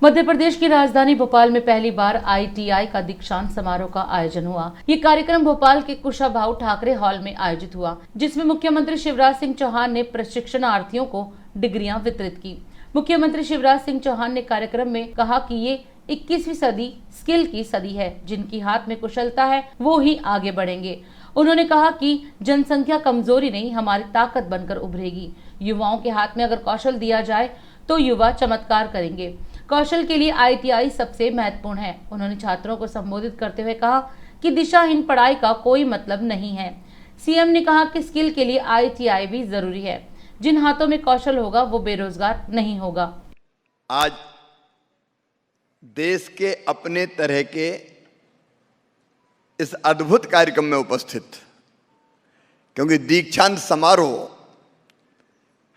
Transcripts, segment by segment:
मध्य प्रदेश की राजधानी भोपाल में पहली बार ITI का दीक्षांत समारोह का आयोजन हुआ। ये कार्यक्रम भोपाल के कुशाभाऊ ठाकरे हॉल में आयोजित हुआ, जिसमें मुख्यमंत्री शिवराज सिंह चौहान ने प्रशिक्षणार्थियों को डिग्रियां वितरित की। मुख्यमंत्री शिवराज सिंह चौहान ने कार्यक्रम में कहा कि ये 21वीं सदी स्किल की सदी है। जिनकी हाथ में कुशलता है वो ही आगे बढ़ेंगे। उन्होंने कहा कि जनसंख्या कमजोरी नहीं, हमारी ताकत बनकर उभरेगी। युवाओं के हाथ में अगर कौशल दिया जाए तो युवा चमत्कार करेंगे। कौशल के लिए ITI सबसे महत्वपूर्ण है। उन्होंने छात्रों को संबोधित करते हुए कहा कि दिशाहीन पढ़ाई का कोई मतलब नहीं है। CM ने कहा कि स्किल के लिए ITI भी जरूरी है। जिन हाथों में कौशल होगा वो बेरोजगार नहीं होगा। आज देश के अपने तरह के इस अद्भुत कार्यक्रम में उपस्थित, क्योंकि दीक्षांत समारोह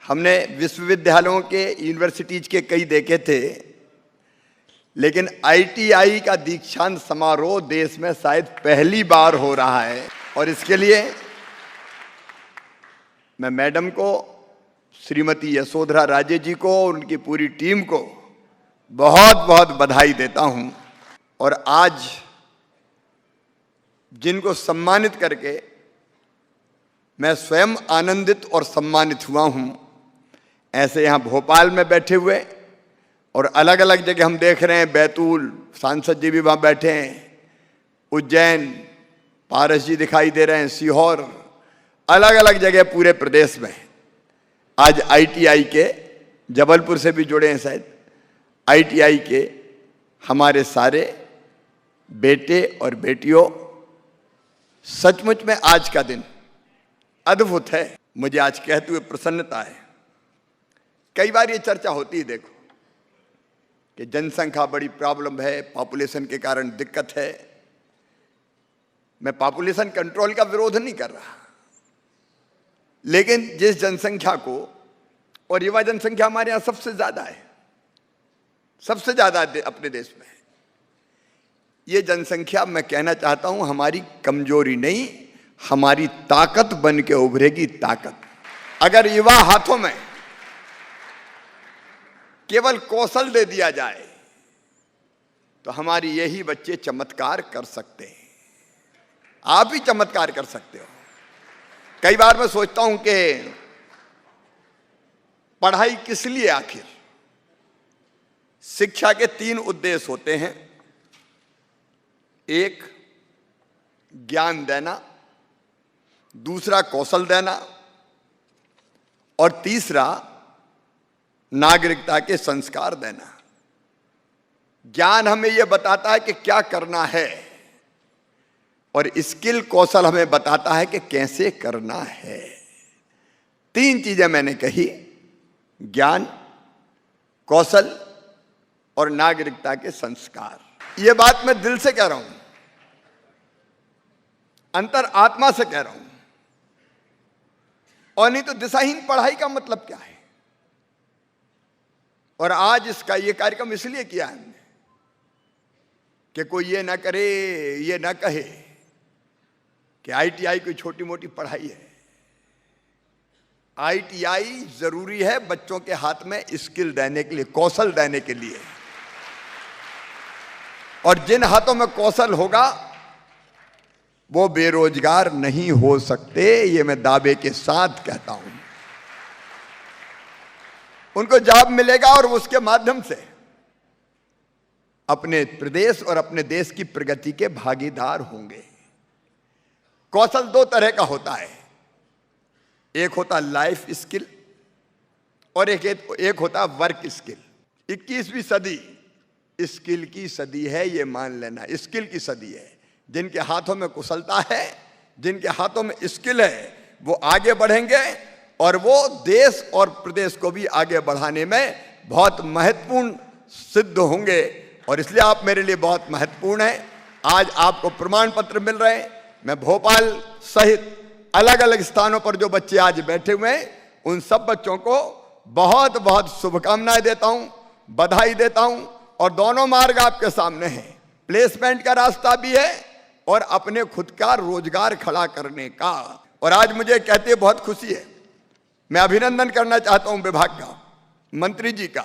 हमने विश्वविद्यालयों के, यूनिवर्सिटीज के कई देखे थे, लेकिन ITI का दीक्षांत समारोह देश में शायद पहली बार हो रहा है। और इसके लिए मैं मैडम को, श्रीमती यशोधरा राजे जी को, उनकी पूरी टीम को बहुत बहुत बधाई देता हूं। और आज जिनको सम्मानित करके मैं स्वयं आनंदित और सम्मानित हुआ हूं, ऐसे यहां भोपाल में बैठे हुए और अलग अलग जगह हम देख रहे हैं, बैतूल सांसद जी भी वहां बैठे हैं, उज्जैन पारस जी दिखाई दे रहे हैं, सीहोर, अलग अलग जगह पूरे प्रदेश में आज ITI के, जबलपुर से भी जुड़े हैं शायद, ITI के हमारे सारे बेटे और बेटियों, सचमुच में आज का दिन अद्भुत है। मुझे आज कहते हुए प्रसन्नता है। कई बार ये चर्चा होती है, देखो, कि जनसंख्या बड़ी प्रॉब्लम है, पॉपुलेशन के कारण दिक्कत है। मैं पॉपुलेशन कंट्रोल का विरोध नहीं कर रहा, लेकिन जिस जनसंख्या को, और युवा जनसंख्या हमारे यहां सबसे ज्यादा है, सबसे ज्यादा अपने देश में, ये जनसंख्या मैं कहना चाहता हूं हमारी कमजोरी नहीं, हमारी ताकत बन के उभरेगी। ताकत अगर युवा हाथों में केवल कौशल दे दिया जाए तो हमारी यही बच्चे चमत्कार कर सकते हैं। आप ही चमत्कार कर सकते हो। कई बार मैं सोचता हूं कि पढ़ाई किस लिए आखिर? शिक्षा के 3 उद्देश्य होते हैं। एक, ज्ञान देना, दूसरा कौशल देना, और तीसरा नागरिकता के संस्कार देना। ज्ञान हमें यह बताता है कि क्या करना है, और स्किल, कौशल हमें बताता है कि कैसे करना है। 3 चीजें मैंने कही, ज्ञान, कौशल और नागरिकता के संस्कार। यह बात मैं दिल से कह रहा हूं, अंतर आत्मा से कह रहा हूं। और नहीं तो दिशाहीन पढ़ाई का मतलब क्या है? और आज इसका ये कार्यक्रम इसलिए किया हमने कि कोई ये ना करे, ये ना कहे कि ITI कोई छोटी मोटी पढ़ाई है। ITI जरूरी है बच्चों के हाथ में स्किल देने के लिए, कौशल देने के लिए। और जिन हाथों में कौशल होगा वो बेरोजगार नहीं हो सकते, ये मैं दावे के साथ कहता हूं। उनको जॉब मिलेगा और उसके माध्यम से अपने प्रदेश और अपने देश की प्रगति के भागीदार होंगे। कौशल 2 तरह का होता है, एक होता लाइफ स्किल और एक होता वर्क स्किल। 21वीं सदी स्किल की सदी है, ये मान लेना, स्किल की सदी है। जिनके हाथों में कुशलता है, जिनके हाथों में स्किल है, वो आगे बढ़ेंगे और वो देश और प्रदेश को भी आगे बढ़ाने में बहुत महत्वपूर्ण सिद्ध होंगे। और इसलिए आप मेरे लिए बहुत महत्वपूर्ण हैं। आज आपको प्रमाण पत्र मिल रहे हैं। मैं भोपाल सहित अलग अलग स्थानों पर जो बच्चे आज बैठे हुए हैं, उन सब बच्चों को बहुत बहुत शुभकामनाएं देता हूं, बधाई देता हूं। और दोनों मार्ग आपके सामने हैं, प्लेसमेंट का रास्ता भी है और अपने खुद का रोजगार खड़ा करने का। और आज मुझे कहते बहुत खुशी है, मैं अभिनंदन करना चाहता हूं विभाग का, मंत्री जी का,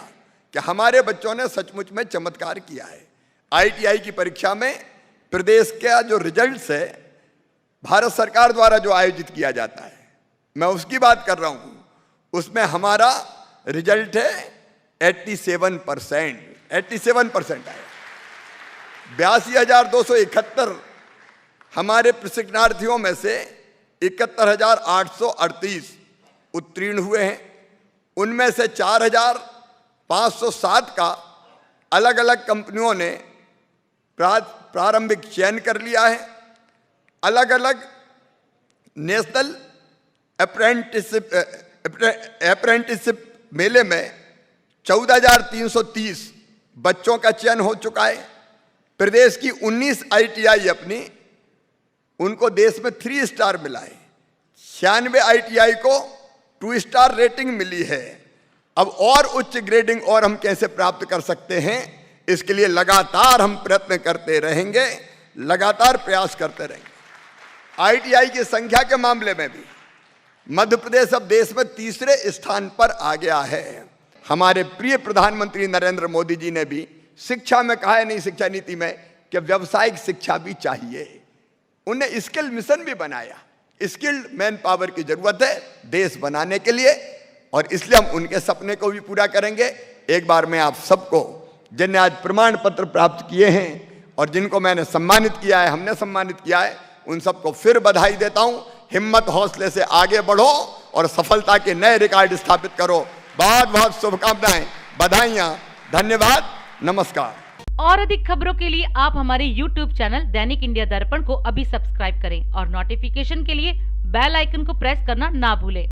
कि हमारे बच्चों ने सचमुच में चमत्कार किया है। ITI की परीक्षा में प्रदेश का जो रिजल्ट्स है, भारत सरकार द्वारा जो आयोजित किया जाता है, मैं उसकी बात कर रहा हूं। उसमें हमारा रिजल्ट है 87% आया। 82,271 हमारे प्रशिक्षणार्थियों में से 71,838 उत्तीर्ण हुए हैं। उनमें से 4,507 का अलग अलग कंपनियों ने प्रारंभिक चयन कर लिया है। अलग अलग नेशनल अप्रेंटिसशिप मेले में 14,330 बच्चों का चयन हो चुका है। प्रदेश की 19 ITI अपनी, उनको देश में 3 स्टार मिला है। 96 ITI को 2 स्टार रेटिंग मिली है। अब और उच्च ग्रेडिंग और हम कैसे प्राप्त कर सकते हैं, इसके लिए लगातार हम प्रयत्न करते रहेंगे, लगातार प्रयास करते रहेंगे। ITI की संख्या के मामले में भी मध्य प्रदेश अब देश में 3रे स्थान पर आ गया है। हमारे प्रिय प्रधानमंत्री नरेंद्र मोदी जी ने भी शिक्षा में कहा है, नई शिक्षा नीति में, कि व्यावसायिक शिक्षा भी चाहिए। उन्हें स्किल मिशन भी बनाया। स्किल्ड मैन पावर की जरूरत है देश बनाने के लिए, और इसलिए हम उनके सपने को भी पूरा करेंगे। एक बार मैं आप सबको, जिन्हें आज प्रमाण पत्र प्राप्त किए हैं और जिनको मैंने सम्मानित किया है, हमने सम्मानित किया है, उन सबको फिर बधाई देता हूं। हिम्मत हौसले से आगे बढ़ो और सफलता के नए रिकॉर्ड स्थापित करो। बहुत बहुत शुभकामनाएं, बधाइयां, धन्यवाद, नमस्कार। और अधिक खबरों के लिए आप हमारे YouTube चैनल दैनिक इंडिया दर्पण को अभी सब्सक्राइब करें और नोटिफिकेशन के लिए बेल आइकन को प्रेस करना ना भूलें।